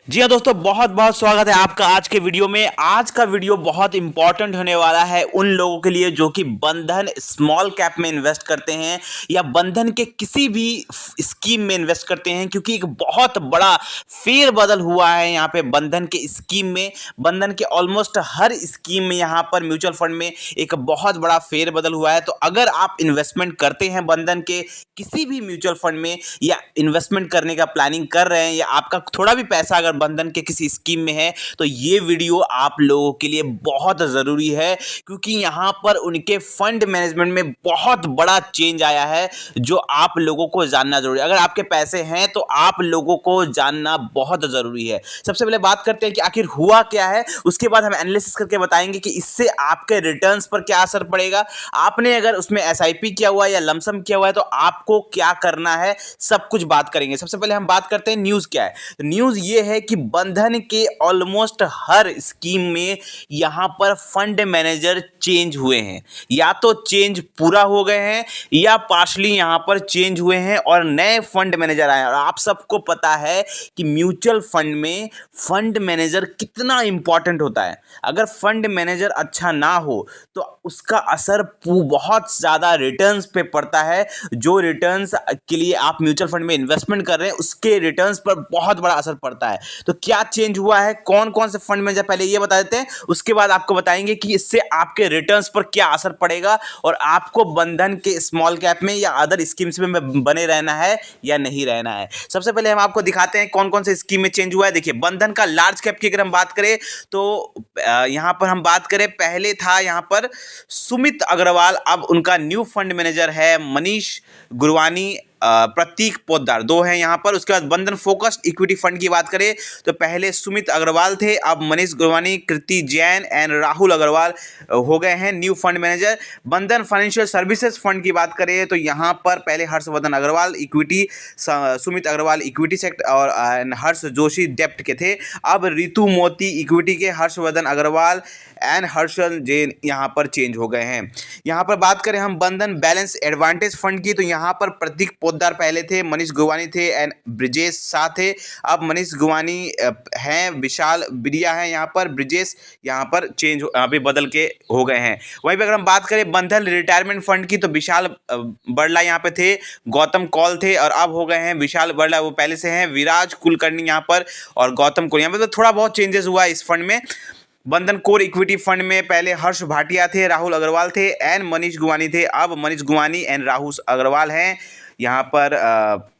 जी हाँ दोस्तों, बहुत बहुत स्वागत है आपका आज के वीडियो में। आज का वीडियो बहुत इंपॉर्टेंट होने वाला है उन लोगों के लिए जो कि बंधन स्मॉल कैप में इन्वेस्ट करते हैं या बंधन के किसी भी स्कीम में इन्वेस्ट करते हैं, क्योंकि एक बहुत बड़ा फेरबदल हुआ है यहाँ पे बंधन के स्कीम में। बंधन के ऑलमोस्ट हर स्कीम में यहाँ पर म्यूचुअल फंड में एक बहुत बड़ा फेरबदल हुआ है। तो अगर आप इन्वेस्टमेंट करते हैं बंधन के किसी भी म्यूचुअल फंड में या इन्वेस्टमेंट करने का प्लानिंग कर रहे हैं या आपका थोड़ा भी पैसा अगर बंधन के किसी स्कीम में है, तो ये वीडियो आप लोगों के लिए बहुत ज़रूरी है, क्योंकि यहाँ पर उनके फंड मैनेजमेंट में बहुत बड़ा चेंज आया है जो आप लोगों को जानना जरूरी है। अगर आपके पैसे हैं तो आप लोगों को जानना बहुत ज़रूरी है। सबसे पहले बात करते हैं कि आखिर हुआ क्या है, उसके बाद हम एनालिसिस करके बताएंगे कि इससे आपके रिटर्न्स पर क्या असर पड़ेगा। आपने अगर उसमें एसआईपी किया हुआ है या लमसम किया हुआ है तो आपको क्या करना है, सब कुछ बात करेंगे। सबसे पहले हम बात करते हैं न्यूज़ क्या है। तो न्यूज़ ये है कि बंधन के ऑलमोस्ट हर स्कीम में यहां पर फंड मैनेजर चेंज हुए हैं, या तो चेंज पूरा हो गए हैं या पार्शली यहां पर चेंज हुए हैं और नए फंड मैनेजर आए हैं। और आप सबको पता है कि म्यूचुअल फंड में फंड मैनेजर कितना इंपॉर्टेंट होता है। अगर फंड मैनेजर अच्छा ना हो तो उसका असर बहुत ज़्यादा रिटर्न्स पे पड़ता है। जो रिटर्न्स के लिए आप म्यूचुअल फंड में इन्वेस्टमेंट कर रहे हैं उसके रिटर्न्स पर बहुत बड़ा असर पड़ता है। तो क्या चेंज हुआ है, कौन कौन से फंड मैनेजर, पहले ये बता देते हैं, उसके बाद आपको बताएंगे कि इससे आपके रिटर्न्स पर क्या असर पड़ेगा और आपको बंधन के स्मॉल कैप में या अदर स्कीम्स में बने रहना है या नहीं रहना है। सबसे पहले हम आपको दिखाते हैं कौन कौन से स्कीम में चेंज हुआ है। देखिए, बंधन का लार्ज कैप की अगर हम बात करें तो यहां पर हम बात करें, पहले था यहां पर सुमित अग्रवाल, अब उनका न्यू फंड मैनेजर है मनीष गुरवानी, प्रतीक पोद्दार, दो हैं यहाँ पर। उसके बाद बंधन फोकस्ड इक्विटी फंड की बात करें तो पहले सुमित अग्रवाल थे, अब मनीष गुरवानी, कृति जैन एंड राहुल अग्रवाल हो गए हैं new fund manager. Bandhan Financial Services Fund की बात करें तो यहाँ पर पहले Harshvardhan Agarwal equity, Sumit Agarwal equity sector और हर्ष जोशी डेप्ट के थे। अब रितु मोती इक्विटी के, हर्षवर्धन अग्रवाल एंड हर्षल जैन यहाँ पर चेंज हो गए हैं। यहाँ पर बात करें हम बंधन बैलेंस एडवांटेज फंड की तो यहाँ पर प्रतीक पोद्दार पहले थे, मनीष गुरवानी थे एंड ब्रिजेश शाह थे। अब मनीष गुरवानी हैं, विशाल बिरिया हैं यहाँ पर, ब्रिजेश यहाँ पर चेंज अभी बदल के हो गए हैं। वहीं पर अगर हम बात करें बंधन रिटायरमेंट फंड की तो विशाल बड़ला यहाँ पे थे, गौतम कौल थे और अब हो गए हैं विशाल बड़ला, वो पहले से हैं, विराज कुलकर्णी यहाँ पर और गौतम कौल यहाँ पर। तो थोड़ा बहुत चेंजेस हुआ इस फंड में। बंधन कोर इक्विटी फंड में पहले हर्ष भाटिया थे, राहुल अग्रवाल थे एंड मनीष गुवानी थे, अब मनीष गुवानी एंड राहुल अग्रवाल हैं यहाँ पर।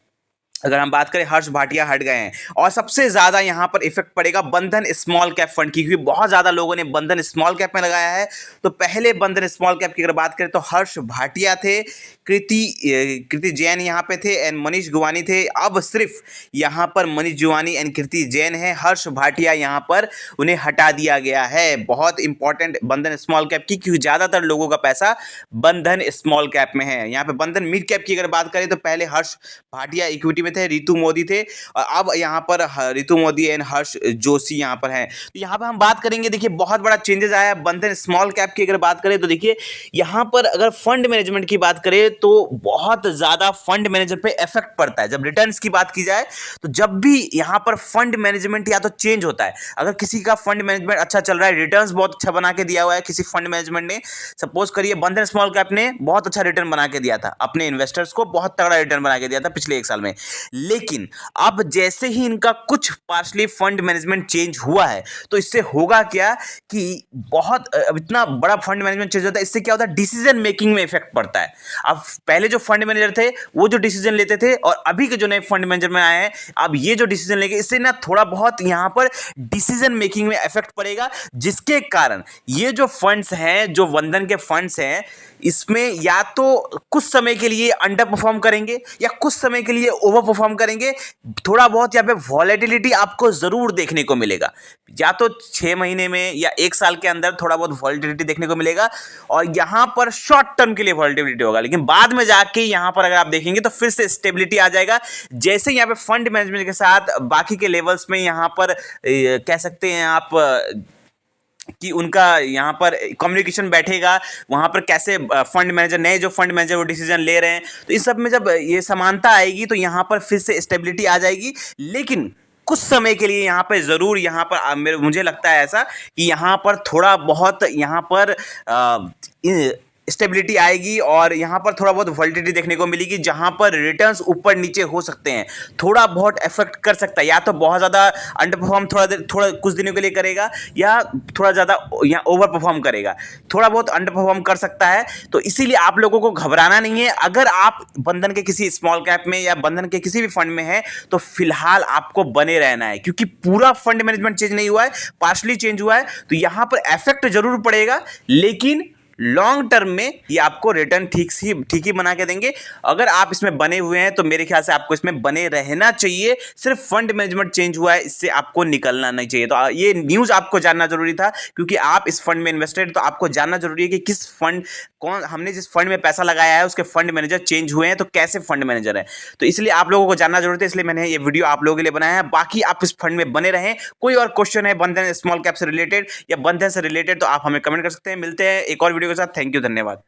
अगर हम बात करें हर्ष भाटिया हट गए हैं। और सबसे ज़्यादा यहाँ पर इफेक्ट पड़ेगा बंधन स्मॉल कैप फंड की, क्योंकि बहुत ज़्यादा लोगों ने बंधन स्मॉल कैप में लगाया है। तो पहले बंधन स्मॉल कैप की अगर बात करें तो हर्ष भाटिया थे, कृति जैन यहाँ पे थे एंड मनीष गुवानी थे। अब सिर्फ यहाँ पर मनीष गुवानी एंड कृति जैन है, हर्ष भाटिया यहाँ पर उन्हें हटा दिया गया है। बहुत इंपॉर्टेंट बंधन स्मॉल कैप की, क्योंकि ज़्यादातर लोगों का पैसा बंधन स्मॉल कैप में है। यहाँ पे बंधन मिड कैप की अगर बात करें तो पहले हर्ष भाटिया इक्विटी में थे, रितु मोदी थे और अब यहाँ पर रितु मोदी एंड हर्ष जोशी यहाँ पर हैं। तो यहाँ पर हम बात करेंगे, देखिए बहुत बड़ा चेंजेस आया है बंधन स्मॉल कैप की अगर बात करें तो देखिए यहाँ पर अगर फंड मैनेजमेंट की बात करें तो बहुत ज़्यादा फंड मैनेजर पे इफेक्ट पड़ता है। जब रिटर्न्स की बात की जाए तो जब भी यहाँ पर फंड मैनेजमेंट या तो चेंज होता है, अगर किसी का फंड मैनेजमेंट अच्छा चल रहा है, रिटर्न्स बहुत अच्छा बना के दिया हुआ है किसी फंड मैनेजमेंट ने, सपोज करिए बंधन स्मॉल कैप ने बहुत अच्छा रिटर्न बना के दिया था, अपने इन्वेस्टर्स को बहुत तगड़ा रिटर्न बना के दिया था पिछले एक साल में, लेकिन अब जैसे ही इनका कुछ पार्शली फंड मैनेजमेंट चेंज हुआ है तो इससे होगा क्या कि बहुत इतना बड़ा फंड मैनेजमेंट चेंज होता है, इससे क्या होता है, डिसीजन मेकिंग में इफेक्ट पड़ता है। अब पहले जो फंड मैनेजर थे वो जो डिसीजन लेते थे और अभी के जो नए फंड मैनेजर में आए हैं अब ये जो डिसीजन लेंगे, इससे ना थोड़ा बहुत यहां पर डिसीजन मेकिंग में इफेक्ट पड़ेगा, जिसके कारण ये जो फंड्स हैं, जो बंधन के फंड्स हैं, इसमें या तो कुछ समय के लिए अंडर परफॉर्म करेंगे या कुछ समय के लिए ओवर परफॉर्म करेंगे। थोड़ा बहुत यहाँ पे वॉलेटिलिटी आपको जरूर देखने को मिलेगा, या तो 6 महीने में या 1 साल के अंदर थोड़ा बहुत वॉलेटिलिटी देखने को मिलेगा और यहाँ पर शॉर्ट टर्म के लिए वॉलेटिलिटी होगा, लेकिन बाद में जाके यहाँ पर अगर आप देखेंगे तो फिर से स्टेबिलिटी आ जाएगा। जैसे यहाँ पे फंड मैनेजमेंट के साथ बाकी के लेवल्स में यहाँ पर कह सकते हैं आप कि उनका यहाँ पर कम्युनिकेशन बैठेगा, वहाँ पर कैसे फंड मैनेजर, नए जो फंड मैनेजर वो डिसीजन ले रहे हैं, तो इस सब में जब ये समानता आएगी तो यहाँ पर फिर से स्टेबिलिटी आ जाएगी। लेकिन कुछ समय के लिए यहाँ पे ज़रूर यहाँ पर मुझे लगता है ऐसा कि यहाँ पर थोड़ा बहुत यहाँ पर स्टेबिलिटी आएगी और यहाँ पर थोड़ा बहुत वोलेटिलिटी देखने को मिलेगी, जहाँ पर रिटर्न्स ऊपर नीचे हो सकते हैं, थोड़ा बहुत इफेक्ट कर सकता है, या तो बहुत ज़्यादा अंडर परफॉर्म थोड़ा कुछ दिनों के लिए करेगा, या थोड़ा ज़्यादा यहाँ ओवर परफॉर्म करेगा, थोड़ा बहुत अंडर परफॉर्म कर सकता है। तो इसीलिए आप लोगों को घबराना नहीं है। अगर आप बंधन के किसी स्मॉल कैप में या बंधन के किसी भी फंड में है तो फिलहाल आपको बने रहना है, क्योंकि पूरा फंड मैनेजमेंट चेंज नहीं हुआ है, पार्शली चेंज हुआ है। तो यहाँ पर इफेक्ट जरूर पड़ेगा, लेकिन लॉन्ग टर्म में ये आपको रिटर्न ठीक ही बना के देंगे। अगर आप इसमें बने हुए हैं तो मेरे ख्याल से आपको इसमें बने रहना चाहिए। सिर्फ फंड मैनेजमेंट चेंज हुआ है, इससे आपको निकलना नहीं चाहिए। तो ये न्यूज़ आपको जानना जरूरी था, क्योंकि आप इस फंड में इन्वेस्टेड, तो आपको जानना जरूरी है कि किस फंड हमने जिस फंड में पैसा लगाया है उसके फंड मैनेजर चेंज हुए हैं, तो कैसे फंड मैनेजर है। तो इसलिए आप लोगों को जानना जरूरी है, इसलिए मैंने ये वीडियो आप लोगों के लिए बनाया है। बाकी आप इस फंड में बने रहें। कोई और क्वेश्चन है बंधन स्मॉल कैप से रिलेटेड या बंधन से रिलेटेड तो आप हमें कमेंट कर सकते हैं। मिलते हैं एक और वीडियो के साथ। थैंक यू, धन्यवाद।